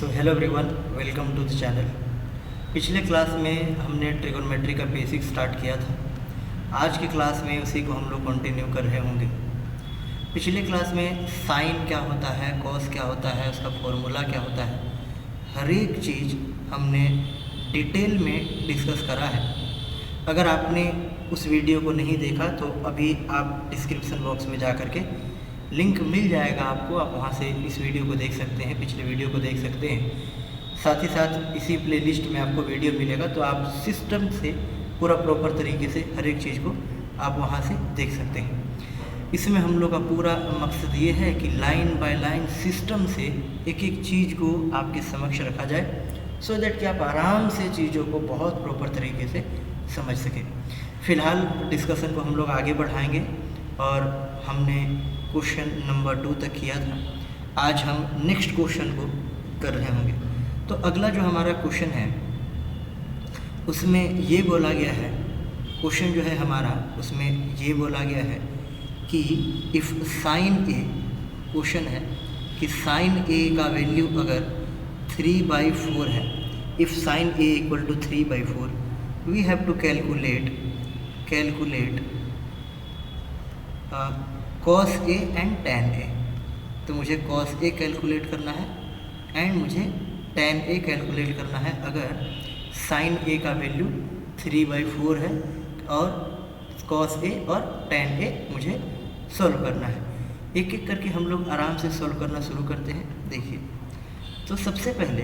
So hello everyone, welcome to the channel. पिछले class में हमने ट्रिगोनोमेट्री का बेसिक स्टार्ट किया था। आज की क्लास में उसी को हम लोग कंटिन्यू कर रहे होंगे। पिछले क्लास में साइन क्या होता है, कॉस क्या होता है, उसका फॉर्मूला क्या होता है, हर एक चीज़ हमने डिटेल में डिस्कस करा है। अगर आपने उस वीडियो को नहीं देखा तो अभी आप डिस्क्रिप्शन बॉक्स में जा कर के लिंक मिल जाएगा आपको, आप वहां से इस वीडियो को देख सकते हैं, पिछले वीडियो को देख सकते हैं। साथ ही साथ इसी प्लेलिस्ट में आपको वीडियो मिलेगा, तो आप सिस्टम से पूरा प्रॉपर तरीके से हर एक चीज़ को आप वहां से देख सकते हैं। इसमें हम लोग का पूरा मकसद ये है कि लाइन बाय लाइन सिस्टम से एक एक चीज़ को आपके समक्ष रखा जाए, सो दैट कि आप आराम से चीज़ों को बहुत प्रॉपर तरीके से समझ सकें। फ़िलहाल डिस्कशन को हम लोग आगे बढ़ाएंगे और हमने क्वेश्चन नंबर 2 तक किया था। आज हम नेक्स्ट क्वेश्चन को कर रहे होंगे। तो अगला जो हमारा क्वेश्चन है उसमें ये बोला गया है, क्वेश्चन जो है हमारा उसमें ये बोला गया है कि इफ़ साइन ए, क्वेश्चन है कि साइन ए का वैल्यू अगर 3/4 है, if sine A equal to 3/4, we have to calculate cos A and tan A. तो मुझे कॉस ए कैलकुलेट करना है एंड मुझे टैन ए कैलकुलेट करना है अगर साइन ए का वैल्यू 3/4 है और कॉस ए और टैन ए मुझे सॉल्व करना है। एक एक करके हम लोग आराम से सॉल्व करना शुरू करते हैं। देखिए, तो सबसे पहले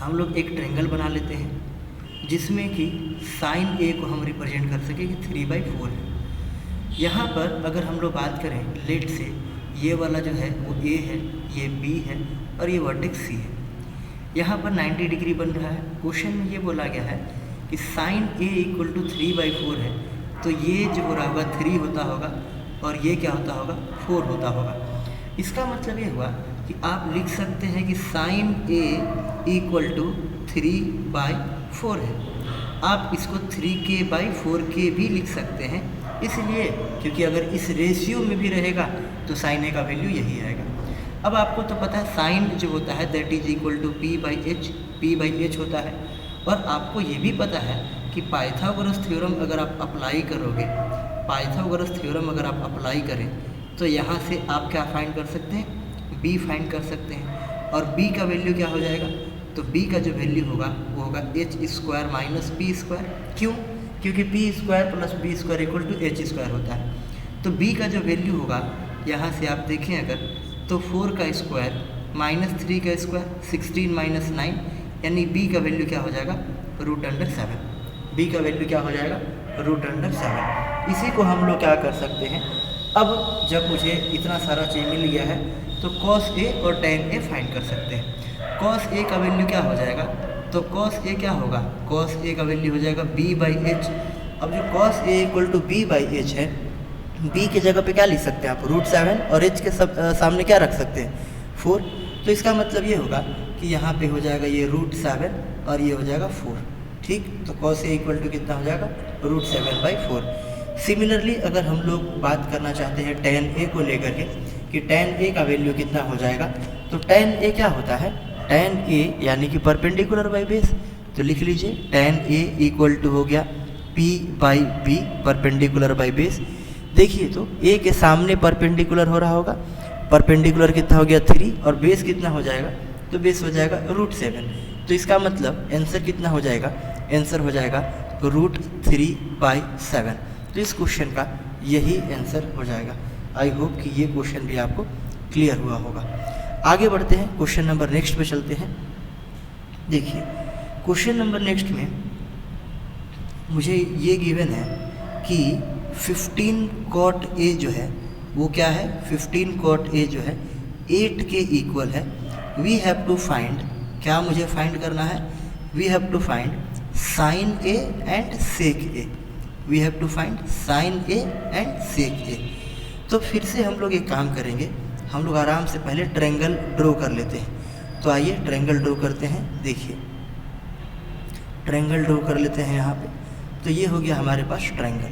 हम लोग एक ट्रायंगल बना लेते हैं जिसमें कि साइन ए को हम रिप्रेजेंट कर सकें कि 3/4 है। यहाँ पर अगर हम लोग बात करें लेट से, ये वाला जो है वो ए है, ये बी है और ये वर्टेक्स सी है। यहाँ पर 90 डिग्री बन रहा है। क्वेश्चन में ये बोला गया है कि साइन ए इक्वल टू 3/4 है, तो ये जो हो रहा होगा 3 होता होगा और ये क्या होता होगा 4 होता होगा। इसका मतलब ये हुआ कि आप लिख सकते हैं कि साइन ए इक्वल टू 3/4 है। आप इसको 3k/4k भी लिख सकते हैं, इसलिए क्योंकि अगर इस रेशियो में भी रहेगा तो साइन ए का वैल्यू यही आएगा। अब आपको तो पता है साइन जो होता है that is equal to p/h होता है। और आपको ये भी पता है कि पाइथागोरस थ्योरम अगर आप अप्लाई करोगे, पाइथागोरस थ्योरम अगर आप अप्लाई करें तो यहाँ से आप क्या फाइंड कर सकते हैं, b फाइंड कर सकते हैं। और b का वैल्यू क्या हो जाएगा, तो b का जो वैल्यू होगा वो होगा h² माइनस p²। क्यों? क्योंकि p² plus b² equal to h² होता है। तो b का जो वैल्यू होगा यहाँ से आप देखें अगर, तो 4 का स्क्वायर माइनस 3 का स्क्वायर 16 माइनस 9, यानी b का वैल्यू क्या हो जाएगा √7। b का वैल्यू क्या हो जाएगा √7। इसी को हम लोग क्या कर सकते हैं, अब जब मुझे इतना सारा चीज़ मिल गया है तो कॉस ए और टैन ए फाइंड कर सकते हैं। कॉस ए का वैल्यू क्या हो जाएगा, तो कॉस ए क्या होगा, कॉस ए का वैल्यू हो जाएगा b/h। अब जो cos A equal to b/h है, b की जगह पे क्या लिख सकते हैं आप √7 और h के सामने क्या रख सकते हैं 4। तो इसका मतलब ये होगा कि यहाँ पे हो जाएगा ये √7 और ये हो जाएगा 4। ठीक, तो कॉस ए इक्वल टू कितना हो जाएगा √7/4। सिमिलरली अगर हम लोग बात करना चाहते हैं टैन ए को लेकर के कि टैन ए का वैल्यू कितना हो जाएगा, तो टैन ए क्या होता है, टैन ए यानी कि परपेंडिकुलर बाई बेस। तो लिख लीजिए टैन ए इक्वल टू हो गया p/b परपेंडिकुलर बाई बेस। देखिए तो ए के सामने परपेंडिकुलर हो रहा होगा, परपेंडिकुलर कितना हो गया 3 और बेस कितना हो जाएगा, तो बेस हो जाएगा √7। तो इसका मतलब आंसर कितना हो जाएगा, आंसर हो जाएगा √3/7। तो इस क्वेश्चन का यही आंसर हो जाएगा। आई होप कि ये क्वेश्चन भी आपको क्लियर हुआ होगा। आगे बढ़ते हैं, क्वेश्चन नंबर नेक्स्ट पे चलते हैं। देखिए क्वेश्चन नंबर नेक्स्ट में मुझे ये गिवन है कि 15 cot A जो है वो क्या है, 15 cot A जो है 8 के इक्वल है। वी हैव टू फाइंड, क्या मुझे फाइंड करना है, we have to find sine A and sec A. We have to find sine A and sec A. तो फिर से हम लोग एक काम करेंगे, हम लोग आराम से पहले ट्रायंगल ड्रॉ कर लेते हैं। तो आइए ट्रायंगल ड्रॉ करते हैं। देखिए ट्रायंगल ड्रॉ कर लेते हैं यहाँ पे। तो ये हो गया हमारे पास ट्रायंगल।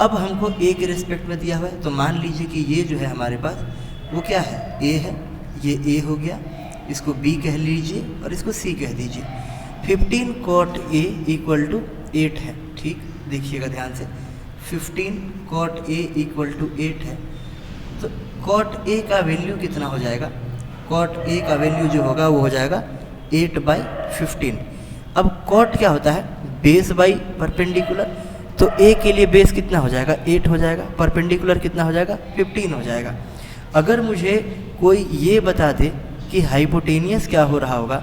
अब हमको ए के रिस्पेक्ट में दिया हुआ है, तो मान लीजिए कि ये जो है हमारे पास वो क्या है, ए है, ये ए हो गया। इसको b कह लीजिए और इसको c कह दीजिए। 15 cot a इक्वल टू 8 है, ठीक, देखिएगा ध्यान से, 15 cot a इक्वल टू 8 है। तो cot a का वैल्यू कितना हो जाएगा? cot a का वैल्यू जो होगा वो हो जाएगा 8/15। अब cot क्या होता है? Base by perpendicular. तो a के लिए बेस कितना हो जाएगा? 8 हो जाएगा। परपेंडिकुलर कितना हो जाएगा? 15 हो जाएगा। अगर मुझे कोई ये बता दे कि हाइपोटेनियस क्या हो रहा होगा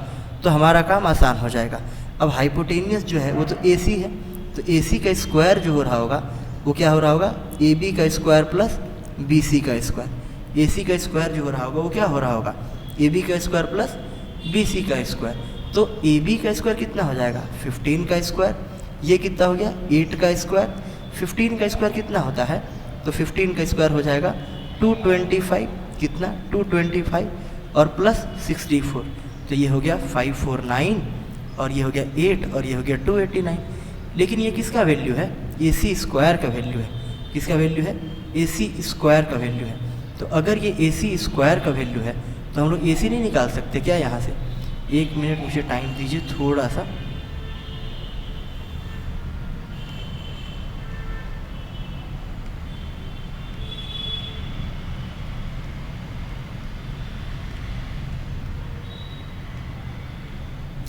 तो हमारा काम आसान हो जाएगा। अब हाइपोटेनियस जो है वो तो AC है, तो AC का स्क्वायर जो हो रहा होगा वो क्या हो रहा होगा? AB का स्क्वायर प्लस BC का स्क्वायर। AC का स्क्वायर जो हो रहा होगा वो क्या हो रहा होगा? AB का स्क्वायर प्लस BC का स्क्वायर। तो AB का स्क्वायर कितना हो जाएगा? 15 का स्क्वायर। ये कितना हो गया? 8 का स्क्वायर। 15 का स्क्वायर कितना होता है? तो 15 का स्क्वायर हो जाएगा 225। कितना? 225 और प्लस 64, तो ये हो गया 549 और ये हो गया 8 और ये हो गया 289। लेकिन ये किसका वैल्यू है? AC स्क्वायर का वैल्यू है। किसका वैल्यू है? AC स्क्वायर का वैल्यू है। तो अगर ये AC स्क्वायर का वैल्यू है तो हम लोग AC नहीं निकाल सकते क्या यहाँ से? 1 मिनट मुझे टाइम दीजिए थोड़ा सा।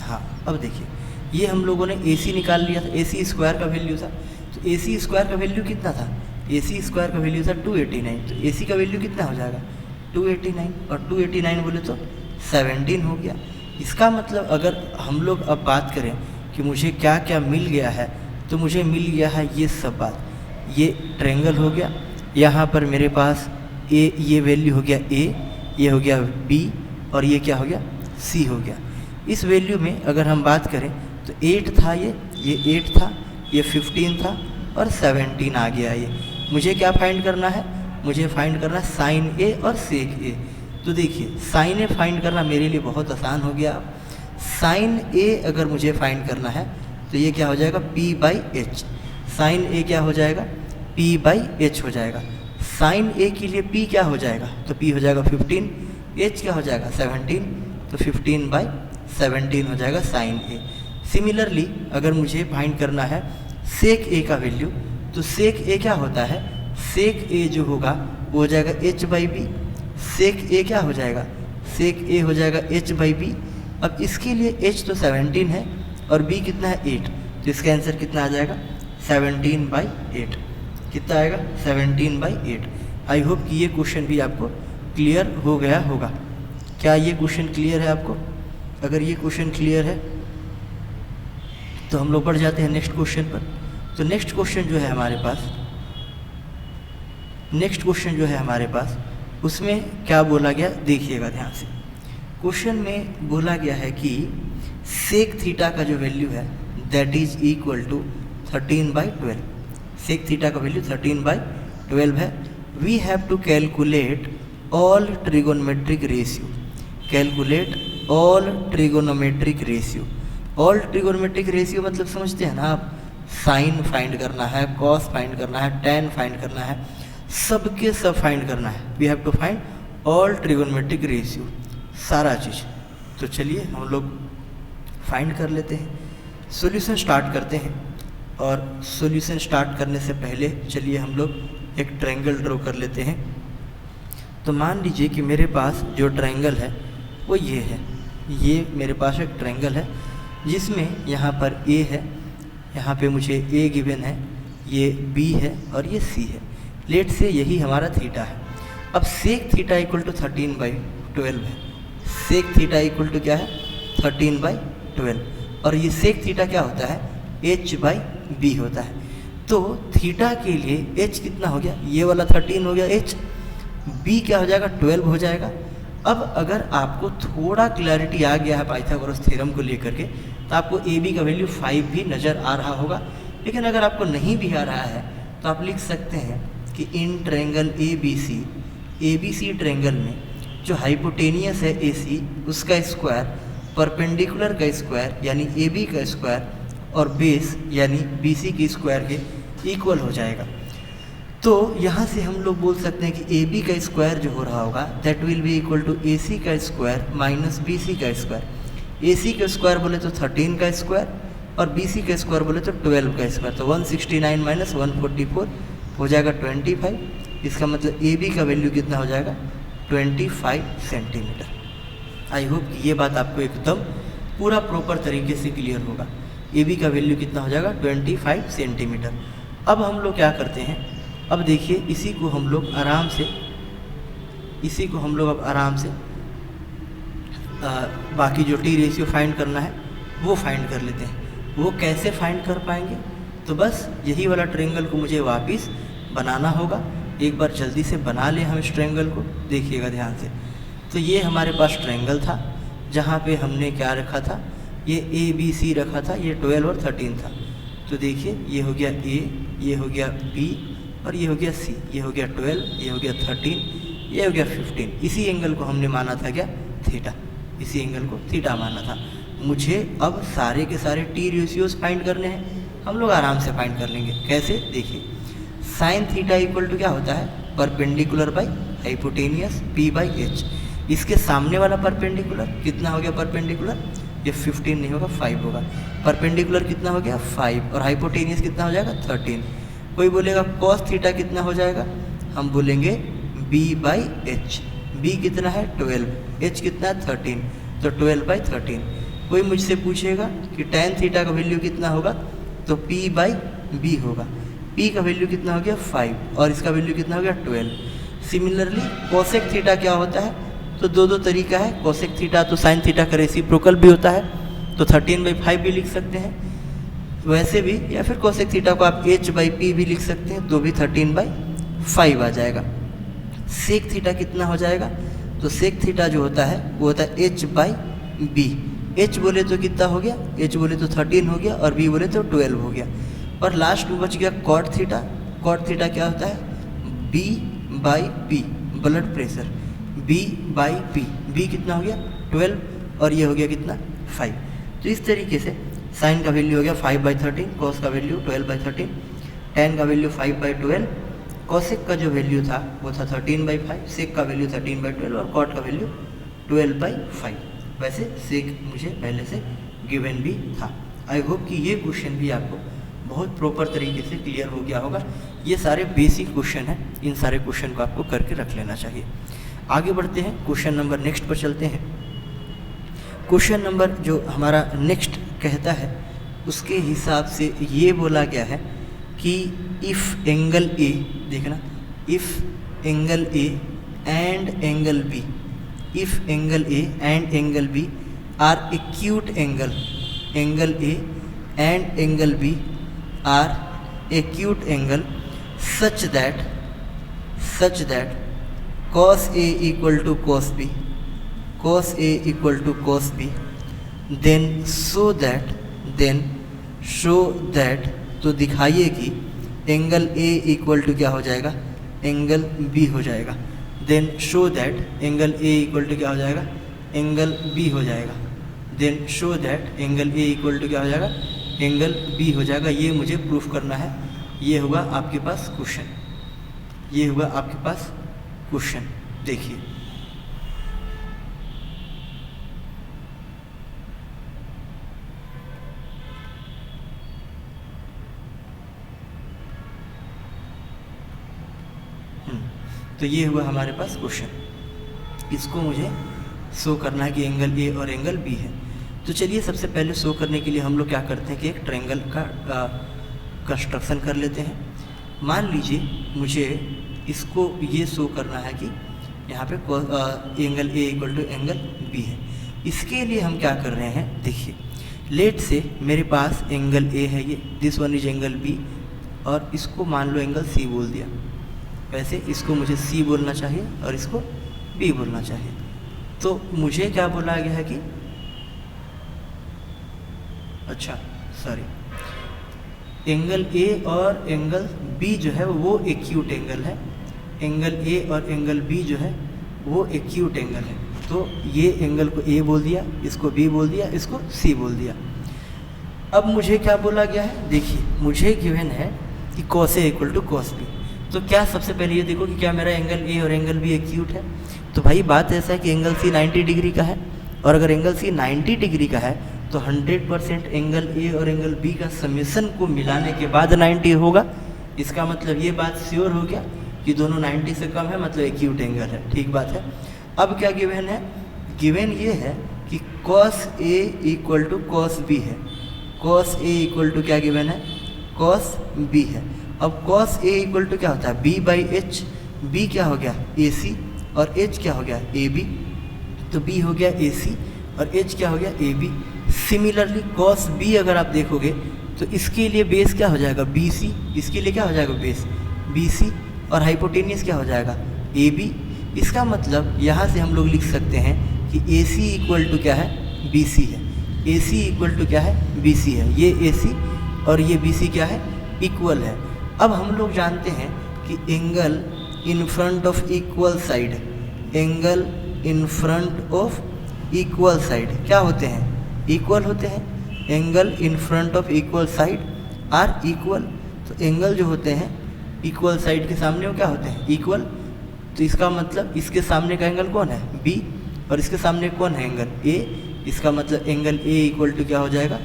हाँ, अब देखिए, ये हम लोगों ने AC निकाल लिया था, AC स्क्वायर का वैल्यू था। तो AC स्क्वायर का वैल्यू कितना था? AC स्क्वायर का वैल्यू था 289। तो AC का वैल्यू कितना हो जाएगा? 289, और 289 बोले तो 17 हो गया। इसका मतलब अगर हम लोग अब बात करें कि मुझे क्या क्या मिल गया है, तो मुझे मिल गया है ये सब बात। ये ट्रायंगल हो गया, यहाँ पर मेरे पास ये वैल्यू हो गया A, ये हो गया B और ये क्या हो गया? C हो गया। इस वैल्यू में अगर हम बात करें तो 8 था, ये 8 था, ये 15 था और 17 आ गया। ये मुझे क्या फाइंड करना है? मुझे फाइंड करना है साइन A और सेक A। तो देखिए, साइन A फाइंड करना मेरे लिए बहुत आसान हो गया। साइन A अगर मुझे फाइंड करना है तो ये क्या हो जाएगा? P/H। साइन A क्या हो जाएगा? P/H हो जाएगा। साइन A के लिए P क्या हो जाएगा? तो P हो जाएगा 15, H क्या हो जाएगा? 17, तो 15/17 हो जाएगा साइन A। सिमिलरली अगर मुझे फाइंड करना है सेक A का वैल्यू, तो सेक A क्या होता है? सेक A जो होगा वो हो जाएगा H/B। सेक A क्या हो जाएगा? सेक A हो जाएगा H/B। अब इसके लिए H तो 17 है और B कितना है? 8। तो इसका आंसर कितना आ जाएगा? 17/8। कितना आएगा? 17/8। आई होप कि ये क्वेश्चन भी आपको क्लियर हो गया होगा। क्या ये क्वेश्चन क्लियर है आपको? अगर ये क्वेश्चन क्लियर है तो हम लोग बढ़ जाते हैं नेक्स्ट क्वेश्चन पर। तो नेक्स्ट क्वेश्चन जो है हमारे पास उसमें क्या बोला गया देखिएगा ध्यान से। क्वेश्चन में बोला गया है कि सेक थीटा का जो वैल्यू है that is equal to 13/12। Sec theta का वैल्यू 13/12 है। We have to calculate all trigonometric ratio. Calculate all trigonometric ratio. All trigonometric ratio मतलब समझते हैं ना आप? साइन फाइंड करना है, कॉस फाइंड करना है, टेन फाइंड करना है, सबके सब फाइंड करना है। We have to find all trigonometric ratio, सारा चीज़। तो चलिए हम लोग फाइंड कर लेते हैं, सॉल्यूशन स्टार्ट करते हैं। और सॉल्यूशन स्टार्ट करने से पहले चलिए हम लोग एक ट्रायंगल ड्रॉ कर लेते हैं। तो मान लीजिए कि मेरे पास जो ट्रायंगल है वो ये है। ये मेरे पास एक ट्रायंगल है जिसमें यहाँ पर A है, यहाँ पे मुझे A गिवन है, ये B है और ये C है। लेट से यही हमारा थीटा है। अब सेक थीटा इक्वल टू 13/12 है। सेक थीटा इक्वल टू क्या है? 13/12। और ये सेक थीटा क्या होता है? H/B होता है। तो थीटा के लिए H कितना हो गया? ये वाला 13 हो गया H, B क्या हो जाएगा? 12 हो जाएगा। अब अगर आपको थोड़ा क्लैरिटी आ गया है पाइथागोरस थ्योरम को लेकर के तो आपको AB का वैल्यू 5 भी नज़र आ रहा होगा। लेकिन अगर आपको नहीं भी आ रहा है तो आप लिख सकते हैं कि इन ट्रायंगल ABC ट्रायंगल में जो हाइपोटेनियस है AC उसका स्क्वायर परपेंडिकुलर का स्क्वायर यानी AB का स्क्वायर और बेस यानी BC की स्क्वायर के इक्वल हो जाएगा। तो यहाँ से हम लोग बोल सकते हैं कि ए बी का स्क्वायर जो हो रहा होगा that will be equal to A C का स्क्वायर माइनस बी सी का स्क्वायर। ए सी का स्क्वायर बोले तो 13 का स्क्वायर और बी सी का स्क्वायर बोले तो 12 का स्क्वायर। तो 169 माइनस 144 हो जाएगा 25। इसका मतलब ए बी का वैल्यू कितना हो जाएगा 25 सेंटीमीटर। आई होप कि ये बात आपको एकदम पूरा प्रॉपर तरीके से क्लियर होगा। ए बी का वैल्यू कितना हो जाएगा 25 सेंटीमीटर। अब हम लोग क्या करते हैं, अब देखिए इसी को हम लोग आराम से बाकी जो टी रेशियो फाइंड करना है वो फाइंड कर लेते हैं। वो कैसे फाइंड कर पाएंगे, तो बस यही वाला ट्रायंगल को मुझे वापस बनाना होगा। एक बार जल्दी से बना लें हम इस ट्रायंगल को, देखिएगा ध्यान से। तो ये हमारे पास ट्रायंगल था जहाँ पे हमने क्या रखा था, ये ए बी सी रखा था, ये 12 और 13 था। तो देखिए ये हो गया ए, ये हो गया बी और ये हो गया सी, ये हो गया 12, ये हो गया 13, ये हो गया 15। इसी एंगल को हमने माना था क्या, थीटा। इसी एंगल को थीटा माना था। मुझे अब सारे के सारे टी रेशियोज फाइंड करने हैं, हम लोग आराम से फाइंड कर लेंगे। कैसे, देखिए साइन थीटा इक्वल टू क्या होता है, perpendicular by hypotenuse P by H. इसके सामने वाला परपेंडिकुलर कितना हो गया, परपेंडिकुलर ये 15 नहीं होगा 5 होगा। परपेंडिकुलर कितना हो गया 5 और हाइपोटेनियस कितना हो जाएगा 13। कोई बोलेगा कॉस थीटा कितना हो जाएगा, हम बोलेंगे b बाई एच। b कितना है 12, h कितना है 13, तो 12 बाई 13। कोई मुझसे पूछेगा कि tan थीटा का वैल्यू कितना होगा, तो p बाई b होगा। p का वैल्यू कितना हो गया 5 और इसका वैल्यू कितना हो गया 12। सिमिलरली कोसेक थीटा क्या होता है, तो दो तरीका है। कोसेक थीटा तो साइन थीटा का रेसिप्रोकल भी होता है, तो 13/5 भी लिख सकते हैं वैसे भी, या फिर कोसेक थीटा को आप h/p भी लिख सकते हैं, तो भी 13/5 आ जाएगा। सेक थीटा कितना हो जाएगा, तो सेक थीटा जो होता है वो होता है h/b। h बोले तो कितना हो गया, h बोले तो 13 हो गया और b बोले तो 12 हो गया। और लास्ट में बच गया कॉट थीटा। कॉट थीटा क्या होता है, b/p blood pressure, b/p। b कितना हो गया 12 और ये हो गया कितना 5। तो इस तरीके से साइन का वैल्यू हो गया 5/13, कॉस का वैल्यू 12/13, tan का वैल्यू 5/12, कॉसेक का जो वैल्यू था वो था 13/5, सेक का वैल्यू 13/12 और कॉट का वैल्यू 12/5। वैसे सेक मुझे पहले से गिवन भी था। आई होप कि ये क्वेश्चन भी आपको बहुत प्रॉपर तरीके से क्लियर हो गया होगा। ये सारे बेसिक क्वेश्चन हैं, इन सारे क्वेश्चन को आपको करके रख लेना चाहिए। आगे बढ़ते हैं, क्वेश्चन नंबर नेक्स्ट पर चलते हैं। क्वेश्चन नंबर जो हमारा नेक्स्ट कहता है उसके हिसाब से ये बोला गया है कि इफ़ एंगल ए, देखना, if angle A and angle B, if angle A and angle B are acute angle, angle A and angle B are acute angle such that cos A equal to cos B, cos A equal to cos B, then show that, तो दिखाइए कि angle A equal to क्या हो जाएगा, angle B हो जाएगा। Then show that angle A equal to क्या हो जाएगा, एंगल B हो जाएगा। Then show that angle A equal to क्या हो जाएगा, एंगल B हो जाएगा। ये मुझे प्रूफ करना है। ये होगा आपके पास क्वेश्चन, ये होगा आपके पास क्वेश्चन। देखिए तो ये हुआ हमारे पास क्वेश्चन। इसको मुझे शो करना है कि एंगल ए और एंगल बी है। तो चलिए सबसे पहले शो करने के लिए हम लोग क्या करते हैं कि एक ट्रायंगल का कंस्ट्रक्शन कर लेते हैं। मान लीजिए मुझे इसको ये शो करना है कि यहाँ पे angle A equal to angle B है। इसके लिए हम क्या कर रहे हैं, देखिए लेट से मेरे पास एंगल ए है, ये this one is angle B, और इसको मान लो एंगल सी बोल दिया। वैसे इसको मुझे सी बोलना चाहिए और इसको बी बोलना चाहिए। तो मुझे क्या बोला गया है कि, अच्छा सॉरी, एंगल ए और एंगल बी जो है वो एक्यूट एंगल है, एंगल ए और एंगल बी जो है वो एक्यूट एंगल है। तो ये एंगल को ए बोल दिया, इसको बी बोल दिया, इसको सी बोल दिया। अब मुझे क्या बोला गया है, देखिए मुझे गिवन है कि cos A equal to cos B. तो क्या सबसे पहले ये देखो कि क्या मेरा एंगल ए और एंगल बी एक्यूट है। तो भाई बात ऐसा है कि एंगल सी 90 डिग्री का है, और अगर एंगल सी 90 डिग्री का है तो 100% एंगल ए और एंगल बी का समेसन को मिलाने के बाद 90 होगा। इसका मतलब ये बात श्योर हो गया कि दोनों 90 से कम है, मतलब एक्यूट एंगल है। ठीक बात है। अब क्या गिवन है? गिवन ये है कि cos A equal to cos B है। cos A इक्वल टू क्या गिवन है? cos B है। अब cos A इक्वल टू क्या होता है? B by H. B क्या हो गया? AC, और H क्या हो गया? AB। तो B हो गया AC और H क्या हो गया? AB। सिमिलरली cos B अगर आप देखोगे तो इसके लिए बेस क्या हो जाएगा? BC। इसके लिए क्या हो जाएगा? बेस BC, और हाइपोटेनियस क्या हो जाएगा? AB। इसका मतलब यहाँ से हम लोग लिख सकते हैं कि AC इक्वल टू क्या है? BC है। AC इक्वल टू क्या है? BC है। ये AC और ये BC क्या है? इक्वल है। अब हम लोग जानते हैं कि angle in front of equal side, angle in front of equal side क्या होते हैं? इक्वल होते हैं। Angle in front of equal side are equal. तो एंगल जो होते हैं इक्वल साइड के सामने वो क्या होते हैं? इक्वल। तो इसका मतलब इसके सामने का एंगल कौन है? B, और इसके सामने कौन है? Angle A। इसका मतलब एंगल A इक्वल टू क्या हो जाएगा?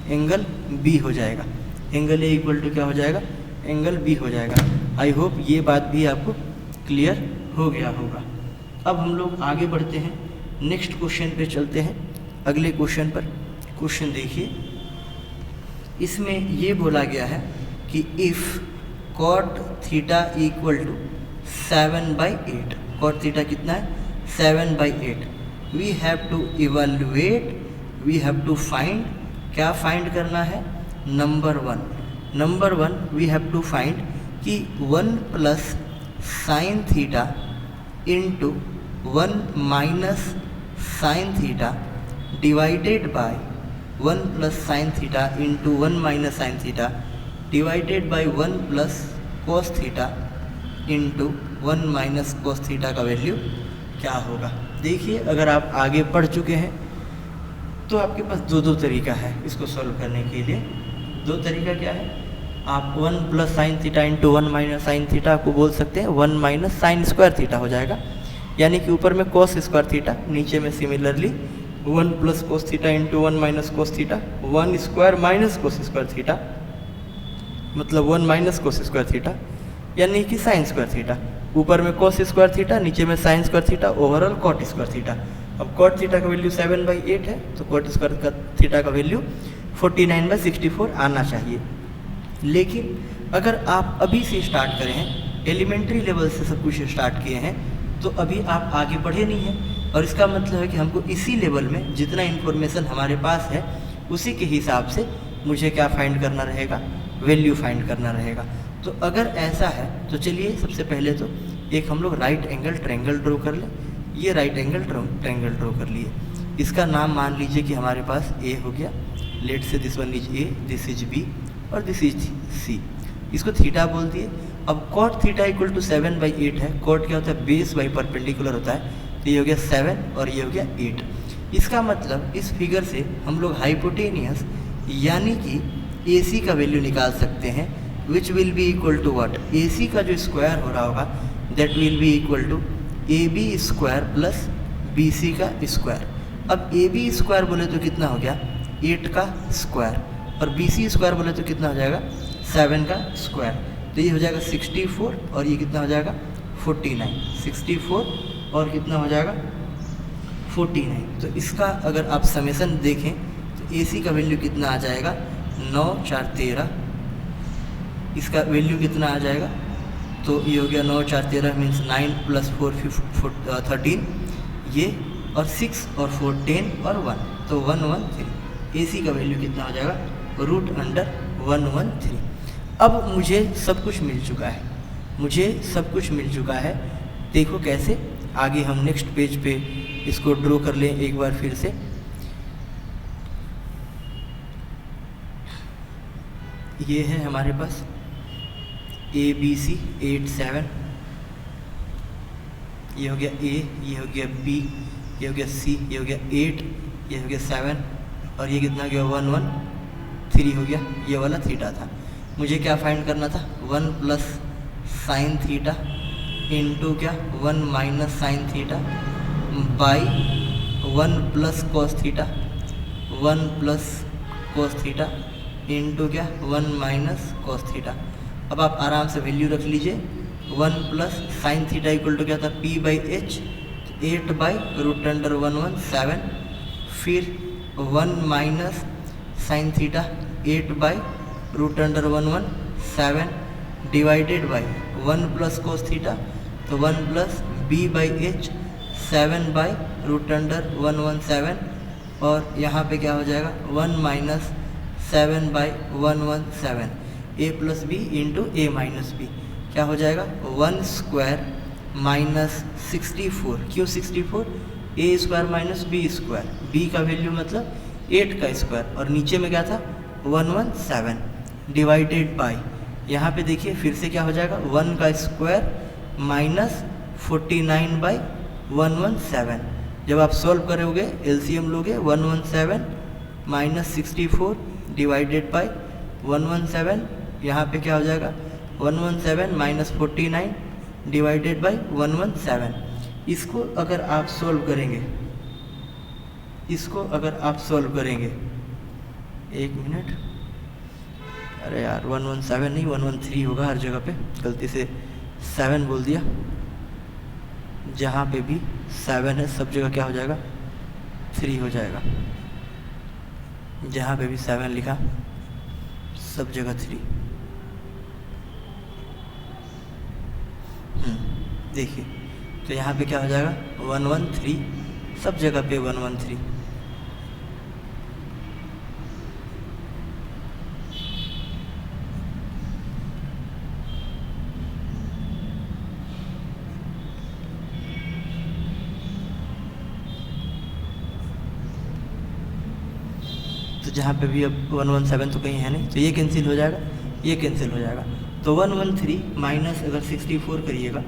एंगल B हो जाएगा। एंगल A इक्वल टू क्या हो जाएगा? एंगल B हो जाएगा। आई होप ये बात भी आपको क्लियर हो गया होगा। अब हम लोग आगे बढ़ते हैं, नेक्स्ट क्वेश्चन पे चलते हैं। अगले क्वेश्चन पर क्वेश्चन देखिए, इसमें ये बोला गया है कि if cot theta equal to 7/8, cot theta कितना है? 7/8। We have to evaluate, we have to find, क्या फाइंड करना है? Number one we have to find कि 1 plus sine theta into 1 minus sine theta divided by 1 plus sine theta into 1 minus sine theta divided by 1 plus cos theta into 1 minus cos theta का value क्या होगा? देखिए, अगर आप आगे पढ़ चुके हैं तो आपके पास दो तरीका है इसको सॉल्व करने के लिए। दो तरीका क्या है? आप 1 plus sine theta into 1 minus sine theta को बोल सकते हैं 1 माइनस साइन स्क्वायर थीटा हो जाएगा, यानी कि ऊपर में कोस स्क्वायर थीटा, नीचे में similarly 1 plus cos theta into 1 minus cos theta, 1 square minus cos square theta, मतलब 1 माइनस कोस स्क्वायर थीटा, यानी कि साइन स्क्वायर थीटा। ऊपर में कोस स्क्वायर थीटा, नीचे में sine square theta, overall cot square theta. अब कॉट थीटा का value 7/8 है, तो कॉट स्क्वायर का थीटा का वैल्यू 49/64 आना चाहिए। लेकिन अगर आप अभी से स्टार्ट करें हैं, एलिमेंट्री लेवल से सब कुछ स्टार्ट किए हैं, तो अभी आप आगे बढ़े नहीं हैं, और इसका मतलब है कि हमको इसी लेवल में जितना इन्फॉर्मेशन हमारे पास है उसी के हिसाब से मुझे क्या फाइंड करना रहेगा? वैल्यू फाइंड करना रहेगा। तो अगर ऐसा है तो चलिए सबसे पहले तो एक हम लोग राइट एंगल ट्रायंगल ड्रॉ कर लें। ये राइट एंगल ट्रायंगल ड्रॉ कर लिए। इसका नाम मान लीजिए कि हमारे पास ए हो गया। Let's say this one is A, this is B और दिस इज सी। इसको थीटा बोल दिए। अब कॉट थीटा इक्वल टू 7/8 है। कॉट क्या होता है? बेस बाई परपेंडिकुलर होता है। तो ये हो गया 7 और ये हो गया 8। इसका मतलब इस फिगर से हम लोग हाइपोटेनियस यानी कि AC का वैल्यू निकाल सकते हैं, which will be equal to what? AC का जो स्क्वायर हो रहा होगा that will be equal to AB square plus BC का स्क्वायर। अब AB स्क्वायर बोले तो कितना हो गया? 8 का स्क्वायर, और BC स्क्वायर बोले तो कितना हो जाएगा? 7 का स्क्वायर। तो ये हो जाएगा 64 और ये कितना हो जाएगा? 49। 64 और कितना हो जाएगा? 49। तो इसका अगर आप समेसन देखें तो AC का वैल्यू कितना आ जाएगा? 9 4 13। इसका वैल्यू कितना आ जाएगा? तो ये हो गया 9 4 13 मीन्स 9 + 4 13, ये और 6 और 4 10 और 1, तो 113। AC का वैल्यू कितना हो जाएगा? √113। अब मुझे सब कुछ मिल चुका है, मुझे सब कुछ मिल चुका है। देखो कैसे आगे हम नेक्स्ट पेज पे इसको ड्रॉ कर लें एक बार फिर से। ये है हमारे पास ABC 8 7, ये हो गया A, ये हो गया B, ये हो गया C, ये हो गया 8, ये हो गया 7 और ये कितना गया? 1 1 3 हो गया। ये वाला थीटा था। मुझे क्या फाइंड करना था? 1 प्लस साइन थीटा इंटू क्या 1 minus sine theta by 1 plus cos theta 1 plus cos theta into क्या 1 माइनस कॉस थीटा। अब आप आराम से वैल्यू रख लीजिए। 1 plus sine theta equal to क्या था p/h 8/√117 फिर 1 minus sine theta 8/√117 divided by 1 plus cos theta तो 1 प्लस b/h 7/√117 और यहाँ पे क्या हो जाएगा 1 minus 7/117 a plus B into A minus B क्या हो जाएगा 1 स्क्वायर माइनस 64। क्यों 64? A square minus B square, B का वैल्यू मतलब 8 का स्क्वायर और नीचे में क्या था 117 डिवाइडेड बाई यहाँ पे देखिए फिर से क्या हो जाएगा 1 का स्क्वायर माइनस 49/117। जब आप सॉल्व करोगे एलसीएम लोगे 117 माइनस 64 डिवाइडेड बाई 117 यहाँ पे क्या हो जाएगा 117 माइनस 49 डिवाइडेड बाई 117। इसको अगर आप सॉल्व करेंगे एक मिनट, अरे यार 117 नहीं 113 होगा हर जगह पे, गलती से 7 बोल दिया। जहाँ पे भी 7 है सब जगह क्या हो जाएगा 3 हो जाएगा। जहाँ पे भी 7 लिखा सब जगह 3। देखिए तो यहाँ पे क्या हो जाएगा 113 सब जगह पे 113। तो जहाँ पे भी अब 117 तो कहीं है नहीं तो ये कैंसिल हो जाएगा, ये कैंसिल हो जाएगा। तो 113 माइनस अगर 64 करिएगा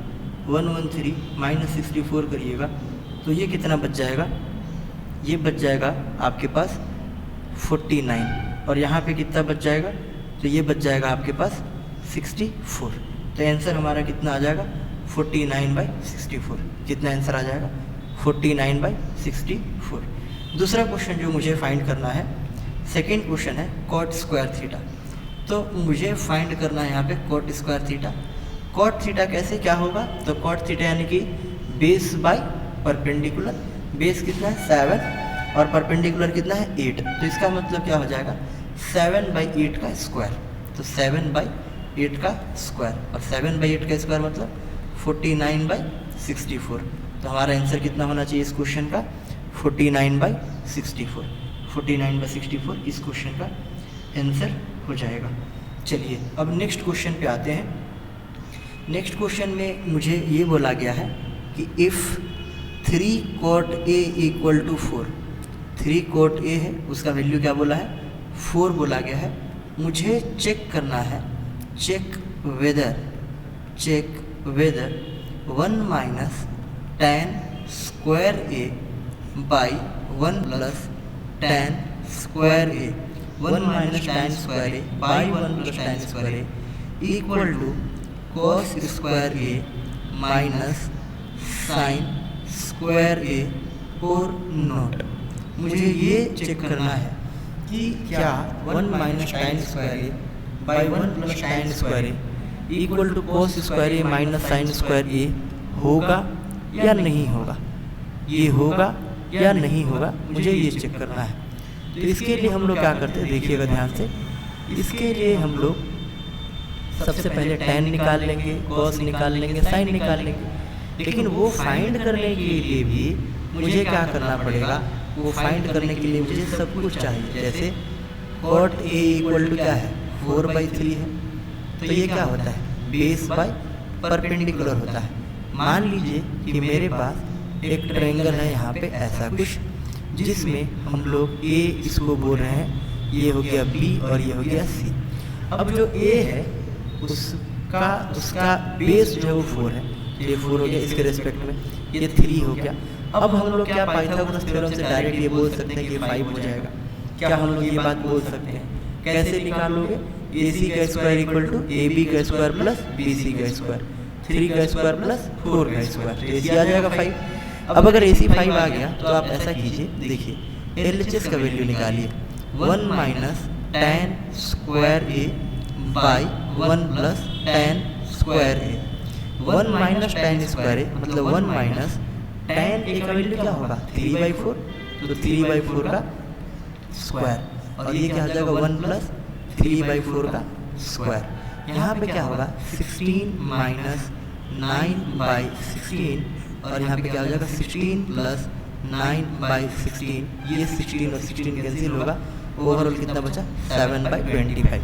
113 माइनस 64 करिएगा तो ये कितना बच जाएगा, ये बच जाएगा आपके पास 49 और यहाँ पे कितना बच जाएगा तो ये बच जाएगा आपके पास 64। तो आंसर हमारा कितना आ जाएगा 49/64। कितना आंसर आ जाएगा 49/64। दूसरा क्वेश्चन जो मुझे फाइंड करना है सेकेंड क्वेश्चन है कॉट स्क्वायर थीटा। तो मुझे फाइंड करना है यहाँ पे cot square theta. Cot theta कैसे क्या होगा तो कॉट थीटा यानी कि बेस बाय परपेंडिकुलर, बेस कितना है 7 और परपेंडिकुलर कितना है 8। तो इसका मतलब क्या हो जाएगा 7/8 का स्क्वायर। तो 7/8 का स्क्वायर और 7/8 का स्क्वायर मतलब 49/64। तो हमारा आंसर कितना होना चाहिए इस क्वेश्चन का 49/64। 49/64 इस क्वेश्चन का आंसर हो जाएगा। चलिए अब नेक्स्ट क्वेश्चन पे आते हैं। नेक्स्ट क्वेश्चन में मुझे ये बोला गया है कि if 3 cot A equal to 4, 3 cot A है उसका वैल्यू क्या बोला है 4 बोला गया है। मुझे चेक करना है check whether 1 minus tan square A by 1 plus tan square A 1 minus tan square A by 1 plus tan square A equal to cos square A minus sine square A और नॉट। मुझे ये check करना है कि क्या 1 minus tan square A by 1 plus tan square A equal to cos square A minus sine square A होगा या नहीं होगा, ये होगा या नहीं होगा, मुझे ये चेक करना है। तो इसके लिए हम लोग क्या करते हैं देखिएगा ध्यान से। इसके लिए हम लोग सबसे पहले tan निकाल लेंगे, cos निकाल लेंगे, sin निकाल लेंगे। लेकिन वो फाइंड करने के लिए भी मुझे क्या करना पड़ेगा, वो फाइंड करने के लिए मुझे सब कुछ चाहिए। जैसे cot A इक्वल टू क्या है 4/3 है। तो ये क्या होता है बेस बाय परपेंडिकुलर होता है। मान लीजिए कि मेरे पास एक ट्रायंगल है यहाँ पे ऐसा कुछ जिसमें हम लोग A इसको बोल रहे हैं, ये हो गया B और ये हो गया C। अब जो A है उसका बेस जो है वो 4 है, ये 4 हो गया इसके रेस्पेक्ट में, ये 3 हो गया। अब हम लोग क्या पाइथागोरस थ्योरम से डायरेक्ट ये बोल सकते हैं कि 5 हो जाएगा। क्या हम लोग ये बात बोल सकते हैं? कैसे निकालोगे AC का स्क्वायर इक्वल टू AB का स्क्वायर प्लस BC का स्क्वायर, 3 का स्क्वायर प्लस 4 का स्क्वायर, तो AC आ जाएगा 5। अब अगर AC 5 आ गया तो आप ऐसा कीजिए, देखिए LHS का वैल्यू निकालिए, 1 minus tan square A by 1 plus tan square A। 1 minus tan square A मतलब 1 माइनस tan A का वैल्यू क्या होगा 3/4, तो 3/4 का स्क्वायर, और ये क्या हो जाएगा 1 प्लस 3/4 का स्क्वायर। यहाँ पे क्या होगा 16 माइनस 9/16, और यहाँ पे क्या हो जाएगा 16 प्लस 9/16, ये 16 और 16 कैंसिल होगा, ओवरऑल कितना बचा 7/25।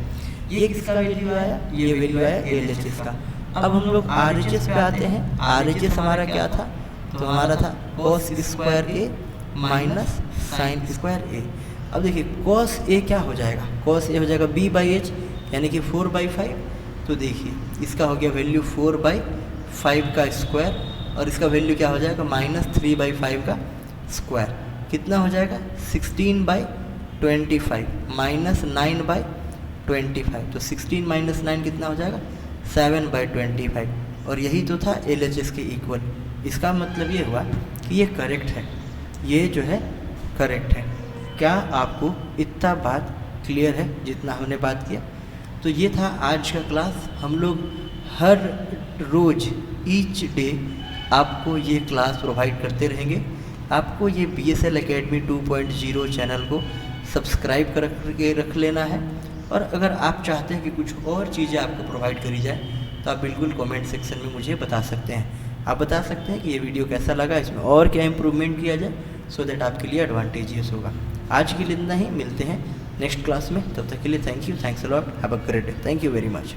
ये किसका वैल्यू आया, ये वैल्यू आया LHS का। अब हम लोग RHS पे आते हैं। RHS हमारा क्या था, तो हमारा था cos square A minus sine square A। अब देखिए cos A क्या हो जाएगा, cos A हो जाएगा B/H यानी कि 4/5, तो देखिए इसका हो गया वैल्यू 4/5 का स्क्वायर, और इसका वैल्यू क्या हो जाएगा माइनस 3/5 का स्क्वायर, कितना हो जाएगा 16/25 माइनस 9/25, तो 16 माइनस 9 कितना हो जाएगा 7/25, और यही तो था LHS के इक्वल। इसका मतलब ये हुआ कि ये करेक्ट है, ये जो है करेक्ट है। क्या आपको इतना बात क्लियर है जितना हमने बात किया? तो ये था आज का क्लास। हम लोग हर रोज़ ईच डे आपको ये क्लास प्रोवाइड करते रहेंगे। आपको ये BSL Academy 2.0 चैनल को सब्सक्राइब करके रख लेना है, और अगर आप चाहते हैं कि कुछ और चीज़ें आपको प्रोवाइड करी जाए तो आप बिल्कुल कमेंट सेक्शन में मुझे बता सकते हैं। आप बता सकते हैं कि ये वीडियो कैसा लगा, इसमें और क्या इम्प्रूवमेंट किया जाए, सो दैट आपके लिए एडवांटेजियस होगा। आज के लिए इतना ही, मिलते हैं नेक्स्ट क्लास में, तब तक के लिए thank you, thanks a lot, have a great day, thank you very much.